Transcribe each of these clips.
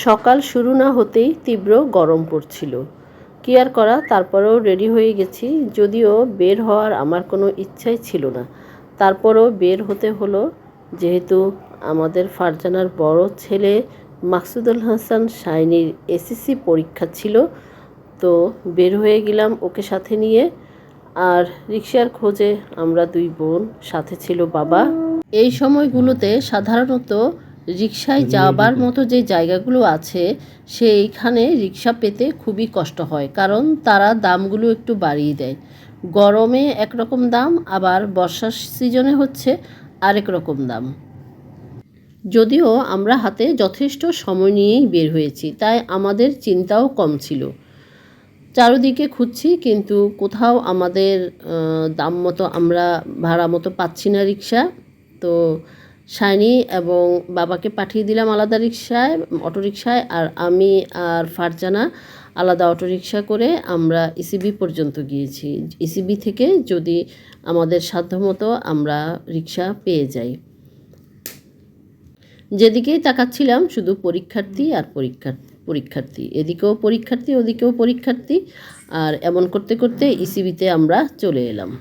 সকাল শুরু না হতেই তীব্র গরম পড়ছিল। কি আর করা, তারপরেও রেডি হয়ে গেছি। যদিও বের হওয়ার আমার কোনো ইচ্ছাই ছিল না, তারপরেও বের হতে হলো। যেহেতু আমাদের ফারজানার বড় ছেলে মাকসুদুল হাসান শাইনির এসএসসি পরীক্ষা ছিল, তো বের হয়ে গেলাম ওকে সাথে নিয়ে। আর রিকশার খোঁজে আমরা দুই বোন, সাথে ছিল বাবা। এই সময়গুলোতে সাধারণত রিকশায় যাবার মতো যে জায়গাগুলো আছে সেইখানে রিকশা পেতে খুবই কষ্ট হয়, কারণ তারা দামগুলো একটু বাড়িয়ে দেয়। গরমে একরকম দাম, আবার বর্ষার সিজনে হচ্ছে আরেক রকম দাম। যদিও আমরা হাতে যথেষ্ট সময় নিয়েই বের হয়েছি, তাই আমাদের চিন্তাও কম ছিল। চারদিকে খুঁজছি, কিন্তু কোথাও আমাদের দাম মতো, আমরা ভাড়া মতো পাচ্ছি না রিকশা। তো শাইনি এবং বাবাকে পাঠিয়ে দিলাম আলাদা রিকশায়, অটোরিকশায়, আর আমি আর ফারজানা আলাদা অটোরিকশা করে আমরা ইসিবি পর্যন্ত গিয়েছি। ইসিবি থেকে যদি আমাদের সাধ্যমতো আমরা রিকশা পেয়ে যাই। যেদিকেই তাকাচ্ছিলাম শুধু পরীক্ষার্থী আর পরীক্ষার্থী, এদিকেও পরীক্ষার্থী ওদিকেও পরীক্ষার্থী। আর এমন করতে করতে ইসিবিতে আমরা চলে এলাম।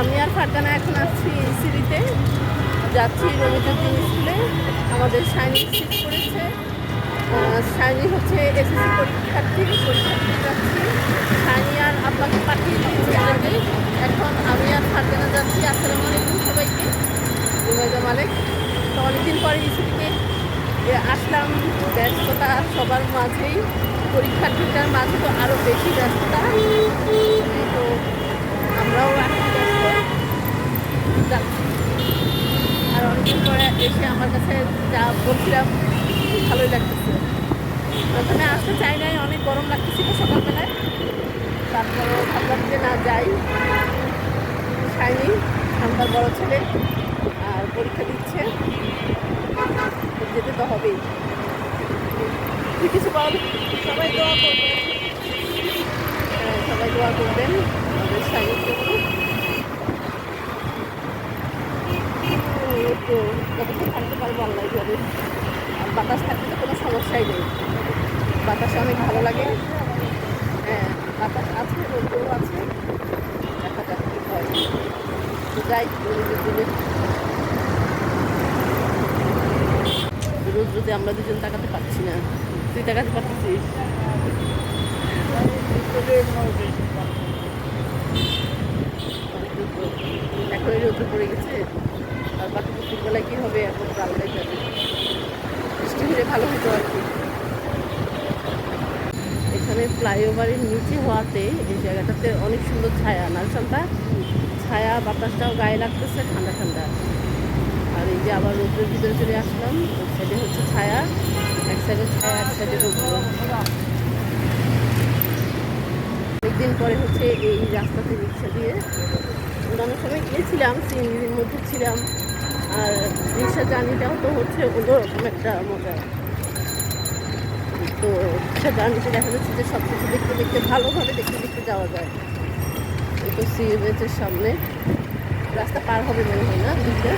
আমি আর ফারজানা এখন আসছি সিঁড়িতে, যাচ্ছি রবীন্দ্রদিন স্কুলে। আমাদের শাইনি সিট পড়েছে। শাইনি হচ্ছে এসএসসি পরীক্ষার্থী যাচ্ছি। শাইনি আর আপনাকে পাঠিয়ে দিয়েছি আগে। এখন আমি আর ফারজানা যাচ্ছি। আসসালামু আলাইকুম সবাইকে, জুমাইদা মালিক। তো অনেকদিন পরে স্কুলে আসলাম। ব্যস্ততা সবার মাঝেই, পরীক্ষার্থীদের মাঝে তো আরও বেশি ব্যস্ততা। তো আমরাও এখন ব্যস্ত যাচ্ছি। আর অনেকদিন পরে এসে আমার কাছে যা বলছিলাম ভালোই লাগতেছে। প্রথমে আসতে চাই নাই, অনেক গরম লাগতেছিল সকালবেলায়। তারপরও ভাবলাম যে না যাই। শাইনি আমার বড় ছেলে আর পরীক্ষা দিচ্ছে, যেতে তো হবেই। কিছু বল, সবাই দোয়া করবেন। হ্যাঁ, সবাই দোয়া করবেন আমাদের শাইনির জন্য। তো কতক্ষণ থাকতে পারবো আল্লাহ জানে। আর বাতাস থাকলে তো কোনো সমস্যাই নেই, বাতাসে অনেক ভালো লাগে। হ্যাঁ, বাতাস আছে, রোদও আছে, দেখা যাক কি হয়। তো যাই, রোজ রোদে আমরা দুজন তাকাতে পারছি না। তুই তাকাতে পারছিস? এখন রোদ্র পড়ে গেছে। আর বাকি দুপুরবেলায় কী হবে এখন তো আল্লাহই জানে। বৃষ্টি হলে ভালো হতো আর কি। এখানে ফ্লাইওভারের নিচে হওয়াতে এই জায়গাটাতে অনেক সুন্দর ছায়া, নালসানটা ছায়া, বাতাসটাও গায়ে লাগতেছে, ঠান্ডা ঠান্ডা। আর এই যে আবার রোদ্রের ভিতরে চলে আসলাম। ওই সাইডে হচ্ছে ছায়া, এক সাইডে ছায়া, এক সাইডে রোদ্র। অনেকদিন পরে হচ্ছে এই রাস্তাতে রিক্সা দিয়ে। অন্যান্য সময় গিয়েছিলাম, সিএনজির মধ্যে ছিলাম। আর রিক্সা জার্নিটাও তো হচ্ছে অন্যরকম একটা মজা। তো রিক্সা জার্নিতে দেখা যাচ্ছে যে সব কিছু দেখতে দেখতে, ভালোভাবে দেখতে দেখতে যাওয়া যায়। এই তো সিএমএইচের সামনে রাস্তা পার হবে মনে হয় না দিকে।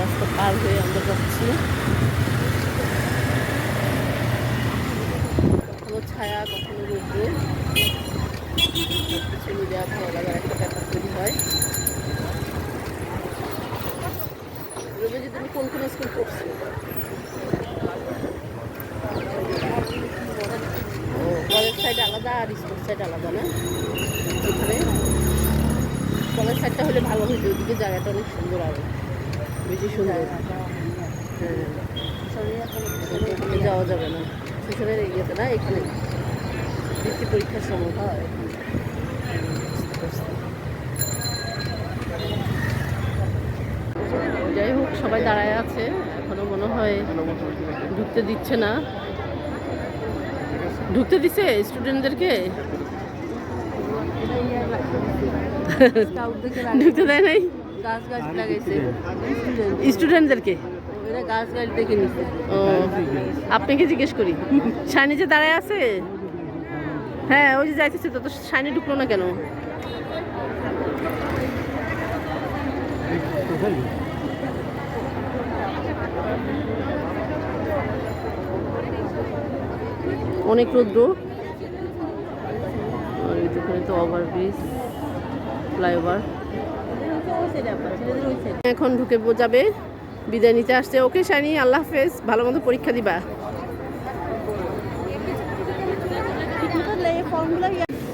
রাস্তা পার হয়ে আমরা যাচ্ছি। কখনো ছায়া, কখনো রোদ্র, কিছু মিলে ভালো লাগার একটা ব্যাপার তৈরি হয়। রবি, যে তুমি কোন কোন স্কুল পড়ছো? ও, কলেজ সাইড আলাদা আর স্কুল সাইড আলাদা না? এখানে কলেজ সাইডটা হলে ভালো হইতো, ওইদিকে জায়গাটা অনেক সুন্দর, আরও বেশি সুন্দর। হ্যাঁ, যাওয়া যাবে না সেখানে ইয়েতে না, এখানে বৃত্তি পরীক্ষার সময় হয়। সবাই দাঁড়ায় আছে, এখনো মনে হয় ঢুকতে দিচ্ছে না। ঢুকতে দিছে স্টুডেন্টদেরকে? ঢুকতে দেয় নাই? স্টুডেন্টদেরকে ও, আপনাকে জিজ্ঞেস করি, শাইনি যে দাঁড়ায় আছে, হ্যাঁ ওই যে যাইতেছে তো, শাইনি ঢুকলো না কেন? অনেক রৌদ্র, আর এখানে তো ওভারব্রিজ, ফ্লাইওভার। এখন ঢুকে যাবে, বিদায় নিতে আসছে। ওকে শাইনি, আল্লাহ হাফেজ, ভালো মতো পরীক্ষা দিবা।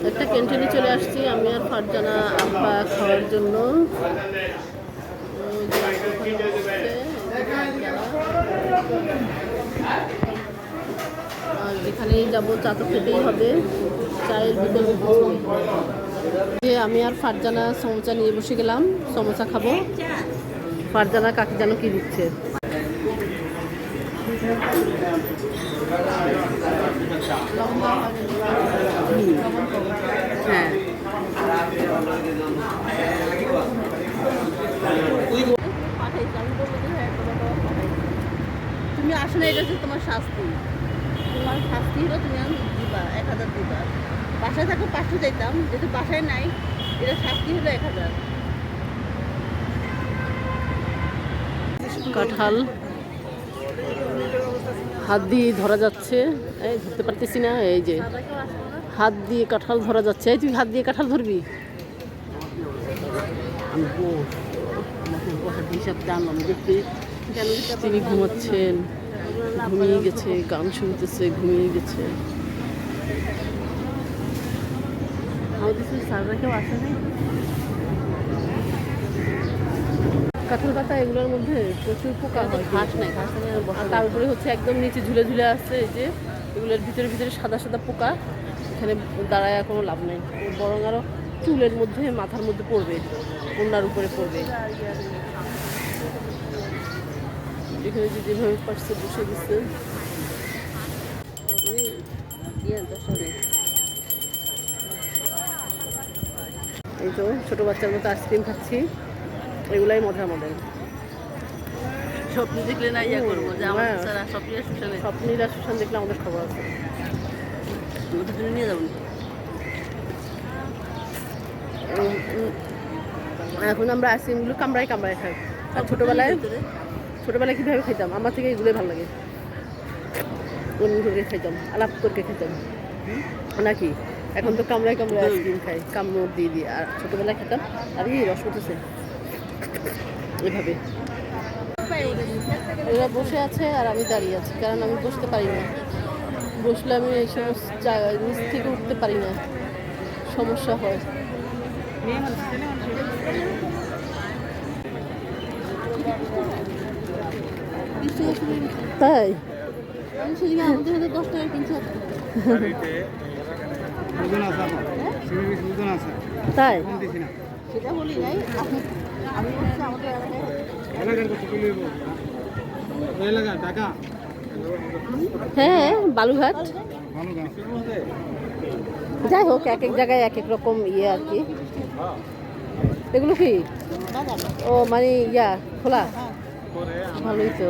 একটা ক্যান্টিনে চলে আসছি আমি আর ফারজানা আব্বা খাওয়ার জন্য। আর যেখানেই যাবো চা তো খেতেই হবে, চায়ের বিকল্প যে আমি আর ফারজানা সমোসা নিয়ে বসে গেলাম, সমোসা খাবো। ফারজানা কাকি যেন কি দিচ্ছে। হ্যাঁ তুমি আসলে এটা হচ্ছে তোমার শাস্তি, তোমার শাস্তি হলো তুমি দিবা 1000 দিবা। বাসায় থাকো 500 চাইতাম, যেহেতু বাসায় নাই, এটা শাস্তি হলো 1000। কাঁঠাল হাত দিয়ে ধরা যাচ্ছে, এই ধরতে পারতেছি না, এই যে হাত দিয়ে কাঁঠাল ধরা যাচ্ছে। এই তুই হাত দিয়ে কাঁঠাল ধরবি? তিনি ঘুমাচ্ছেন, ঘুমিয়ে গেছে, গান শুনতেছে, ঘুমিয়ে গেছে। কাঁঠাল পাতা এগুলোর মধ্যে প্রচুর পোকা হয়, ঘাস নাই, ঘাস আর তার উপরে হচ্ছে একদম নিচে ঝুলে ঝুলে আসছে। এই যে এগুলোর ভিতরে ভিতরে সাদা সাদা পোকা, এখানে দাঁড়ায় কোনো লাভ নেই, বরং আরো চুলের মধ্যে, মাথার মধ্যে পড়বে, কন্যার উপরে পড়বে। এখানে যে যেভাবে পারছে বসে গেছে। এই তো ছোট বাচ্চার মতো আইসক্রিম খাচ্ছি, এগুলাই মজা আমাদের। স্বপ্ন দেখলে না ইয়া করবো যে আমার স্বপ্নীরা সুশান দেখলে আমাদের খবর আছে, নিয়ে যাবো। এখন আমরা আইসক্রিমগুলো কামড়ায় কামড়ায় খাই। আর ছোটোবেলায় কীভাবে খাইতাম, আমার থেকে এগুলোই ভালো লাগে, অন্য করে খাইতাম, আলাপ করে খাইতাম নাকি। এখন তো কামড়ায় কামড়ায় আইসক্রিম খাই, কামড় দিয়ে দিয়ে। আর ছোটোবেলায় খেতাম, আর এই রস উঠেছে এভাবে। এরা বসে আছে আর আমি দাঁড়িয়ে আছি, কারণ আমি বসতে পারি না, বসলে আমি এই সমস্ত জায়গায় নিচ থেকে উঠতে পারি না, সমস্যা হয়। তাই আমি সেদিকে আমাদের হাতে 10 টাকা কিনছি। তাই সেটা বলি নাই, আমি বলছি আমাদের হ্যাঁ বালুঘাট। যাই হোক, এক এক জায়গায় এক এক রকম ইয়ে আর কি। এগুলো কি? ও মানে ইয়া খোলা, ভালোই তো।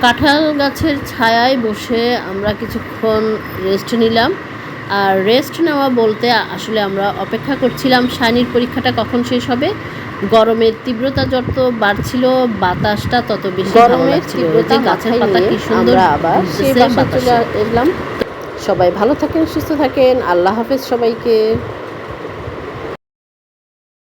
কাঁঠাল গাছের ছায়ায় বসে আমরা কিছুক্ষণ রেস্ট নিলাম। আর রেস্ট নেওয়া বলতে আসলে আমরা অপেক্ষা করছিলাম শাইনির পরীক্ষাটা কখন শেষ হবে। গরমের তীব্রতা যত বাড়ছিল, বাতাসটা তত বেশি গরমের তীব্রতা, গাছের পাতা কি সুন্দর আবার সেই বাতাসে চলে এলাম। সবাই ভালো থাকেন, সুস্থ থাকেন, আল্লাহ হাফেজ সবাইকে।